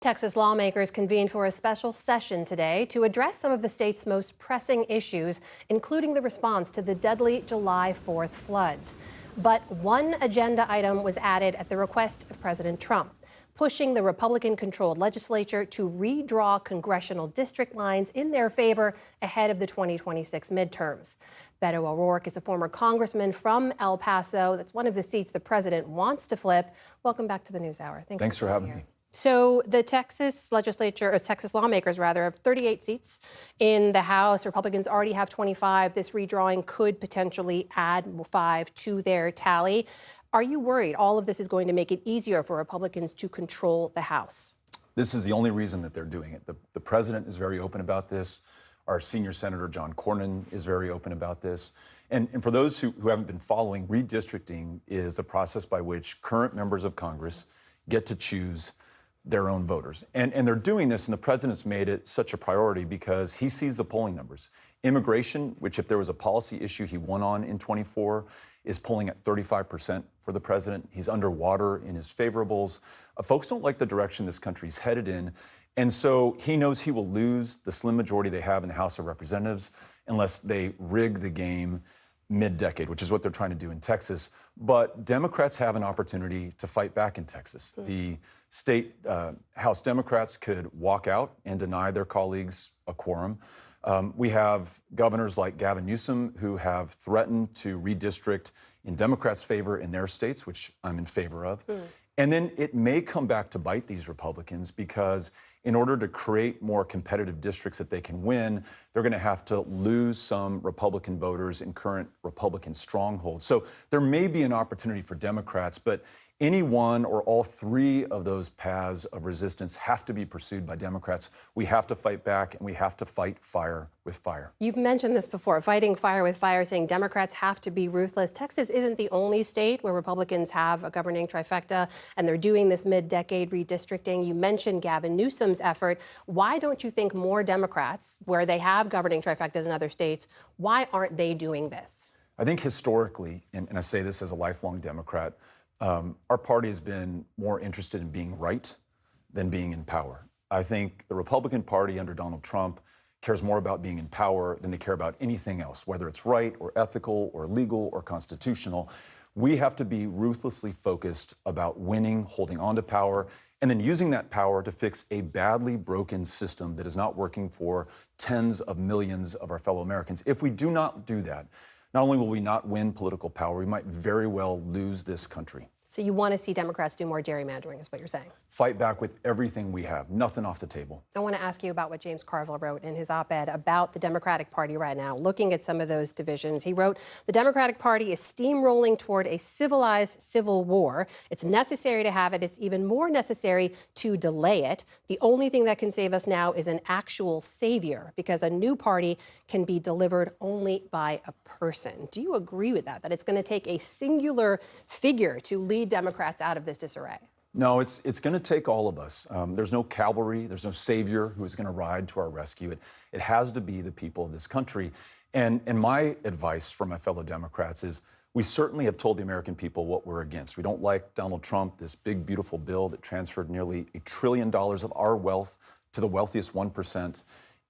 Texas lawmakers convened for a special session today to address some of the state's most pressing issues, including the response to the deadly July 4th floods. But one agenda item was added at the request of President Trump, pushing the Republican-controlled legislature to redraw congressional district lines in their favor ahead of the 2026 midterms. Beto O'Rourke is a former congressman from El Paso. That's one of the seats the president wants to flip. Welcome back to the NewsHour. Thanks for having me. So the Texas legislature, or Texas lawmakers rather, have 38 seats in the House. Republicans already have 25. This redrawing could potentially add 5 to their tally. Are you worried all of this is going to make it easier for Republicans to control the House? This is the only reason that they're doing it. The president is very open about this. Our senior senator, John Cornyn, is very open about this. And for those who haven't been following, redistricting is a process by which current members of Congress get to choose their own voters. And they're doing this, and the president's made it such a priority because he sees the polling numbers. Immigration, which if there was a policy issue he won on in 24, is polling at 35% for the president. He's underwater in his favorables. Folks don't like the direction this country's headed in. And so he knows he will lose the slim majority they have in the House of Representatives unless they rig the game mid-decade, which is what they're trying to do in Texas. But Democrats have an opportunity to fight back in Texas. The state House Democrats could walk out and deny their colleagues a quorum. We have governors like Gavin Newsom who have threatened to redistrict in Democrats' favor in their states, which I'm in favor of. And then it may come back to bite these Republicans because in order to create more competitive districts that they can win, they're going to have to lose some Republican voters in current Republican strongholds. So there may be an opportunity for Democrats, but any one or all three of those paths of resistance have to be pursued by Democrats. We have to fight back, and we have to fight fire with fire. You've mentioned this before, fighting fire with fire, saying Democrats have to be ruthless. Texas isn't the only state where Republicans have a governing trifecta, and they're doing this mid-decade redistricting. You mentioned Gavin Newsom's effort. Why don't you think more Democrats, where they have governing trifectas in other states, why aren't they doing this? I think historically, and I say this as a lifelong Democrat, our party has been more interested in being right than being in power. I think the Republican Party under Donald Trump cares more about being in power than they care about anything else, whether it's right or ethical or legal or constitutional. We have to be ruthlessly focused about winning, holding on to power, and then using that power to fix a badly broken system that is not working for tens of millions of our fellow Americans. If we do not do that, not only will we not win political power, we might very well lose this country. So you want to see Democrats do more gerrymandering, is what you're saying? Fight back with everything we have, nothing off the table. I want to ask you about what James Carville wrote in his op-ed about the Democratic Party right now, looking at some of those divisions. He wrote, the Democratic Party is steamrolling toward a civilized civil war. It's necessary to have it. It's even more necessary to delay it. The only thing that can save us now is an actual savior, because a new party can be delivered only by a person. Do you agree with that it's going to take a singular figure to lead Democrats out of this disarray? No, it's going to take all of us. There's no cavalry, there's no savior who is going to ride to our rescue. It has to be the people of this country. And my advice for my fellow Democrats is we certainly have told the American people what we're against. We don't like Donald Trump, this big, beautiful bill that transferred nearly $1 trillion of our wealth to the wealthiest 1%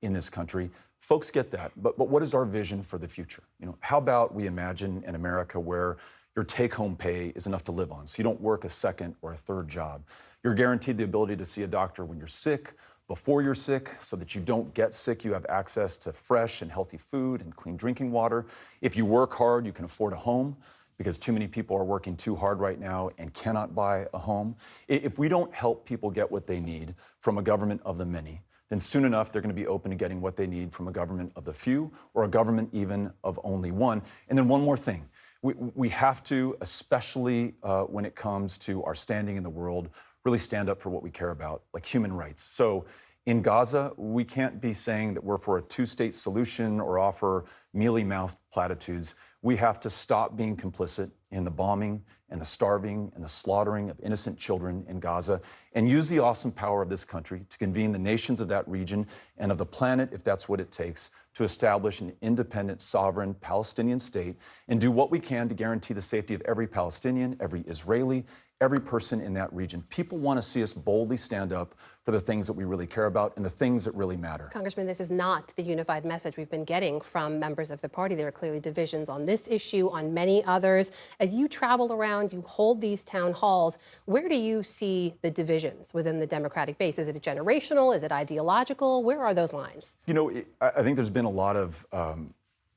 in this country. Folks get that, but what is our vision for the future? How about we imagine an America where your take-home pay is enough to live on, so you don't work a second or a third job. You're guaranteed the ability to see a doctor when you're sick, before you're sick, so that you don't get sick. You have access to fresh and healthy food and clean drinking water. If you work hard, you can afford a home, because too many people are working too hard right now and cannot buy a home. If we don't help people get what they need from a government of the many, then soon enough they're going to be open to getting what they need from a government of the few, or a government even of only one. And then one more thing. We have to, especially when it comes to our standing in the world, really stand up for what we care about, like human rights. So in Gaza, we can't be saying that we're for a two-state solution or offer mealy-mouthed platitudes. We have to stop being complicit in the bombing and the starving and the slaughtering of innocent children in Gaza, and use the awesome power of this country to convene the nations of that region and of the planet, if that's what it takes, to establish an independent, sovereign Palestinian state and do what we can to guarantee the safety of every Palestinian, every Israeli, every person in that region. People want to see us boldly stand up for the things that we really care about and the things that really matter. Congressman, this is not the unified message we've been getting from members of the party. There are clearly divisions on this issue, on many others. As you travel around, you hold these town halls, where do you see the divisions within the Democratic base? Is it generational? Is it ideological? Where are those lines? You know, I think there's been a lot of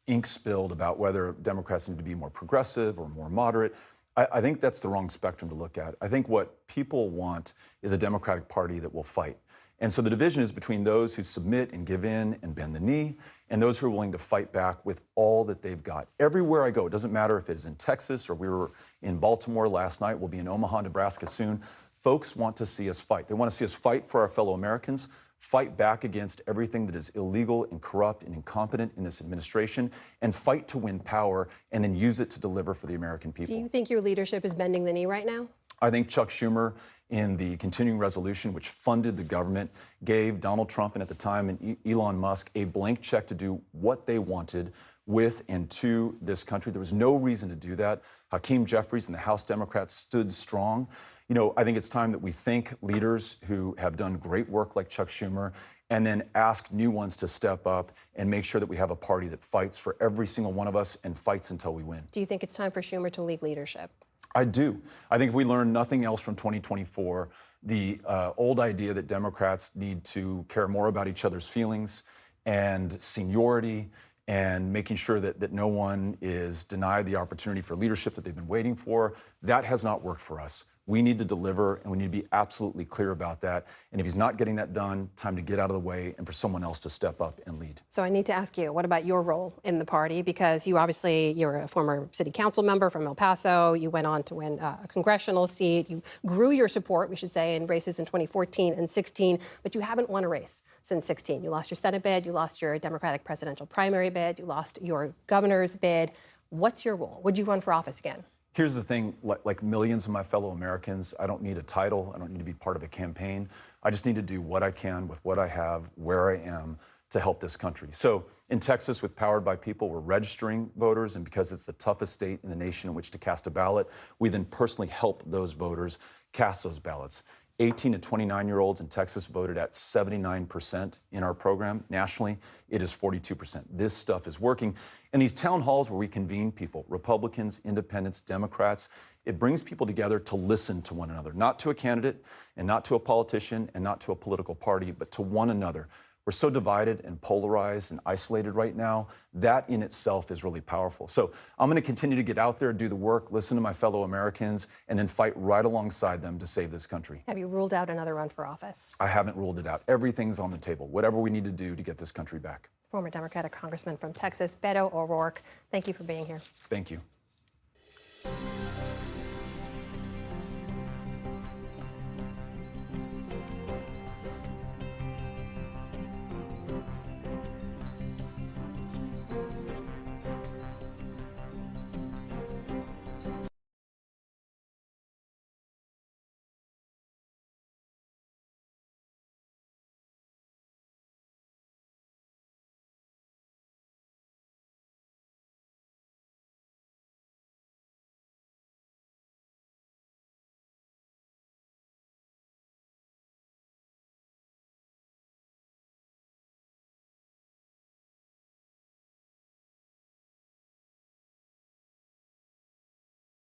ink spilled about whether Democrats need to be more progressive or more moderate. I think that's the wrong spectrum to look at. I think what people want is a Democratic Party that will fight. And so the division is between those who submit and give in and bend the knee, and those who are willing to fight back with all that they've got. Everywhere I go, it doesn't matter if it's in Texas or we were in Baltimore last night, we'll be in Omaha, Nebraska soon. Folks want to see us fight. They want to see us fight for our fellow Americans, fight back against everything that is illegal and corrupt and incompetent in this administration, and fight to win power and then use it to deliver for the American people. Do you think your leadership is bending the knee right now? I think Chuck Schumer, in the continuing resolution, which funded the government, gave Donald Trump and at the time and Elon Musk a blank check to do what they wanted with and to this country. There was no reason to do that. Hakeem Jeffries and the House Democrats stood strong. You know, I think it's time that we thank leaders who have done great work like Chuck Schumer and then ask new ones to step up and make sure that we have a party that fights for every single one of us and fights until we win. Do you think it's time for Schumer to leave leadership? I do. I think if we learn nothing else from 2024, the old idea that Democrats need to care more about each other's feelings and seniority and making sure that no one is denied the opportunity for leadership that they've been waiting for, that has not worked for us. We need to deliver, and we need to be absolutely clear about that. And if he's not getting that done, time to get out of the way and for someone else to step up and lead. So I need to ask you, what about your role in the party? Because you're a former city council member from El Paso. You went on to win a congressional seat. You grew your support, we should say, in races in 2014 and 16, but you haven't won a race since 16. You lost your Senate bid, you lost your Democratic presidential primary bid, you lost your governor's bid. What's your role? Would you run for office again? Here's the thing, like millions of my fellow Americans, I don't need a title. I don't need to be part of a campaign. I just need to do what I can with what I have, where I am, to help this country. So in Texas, with Powered by People, we're registering voters, and because it's the toughest state in the nation in which to cast a ballot, we then personally help those voters cast those ballots. 18 to 29-year-olds in Texas voted at 79% in our program. Nationally, it is 42%. This stuff is working. And these town halls where we convene people, Republicans, Independents, Democrats, it brings people together to listen to one another, not to a candidate and not to a politician and not to a political party, but to one another. We're so divided and polarized and isolated right now. That in itself is really powerful. So I'm going to continue to get out there, do the work, listen to my fellow Americans, and then fight right alongside them to save this country. Have you ruled out another run for office? I haven't ruled it out. Everything's on the table, whatever we need to do to get this country back. Former Democratic Congressman from Texas, Beto O'Rourke, thank you for being here. Thank you.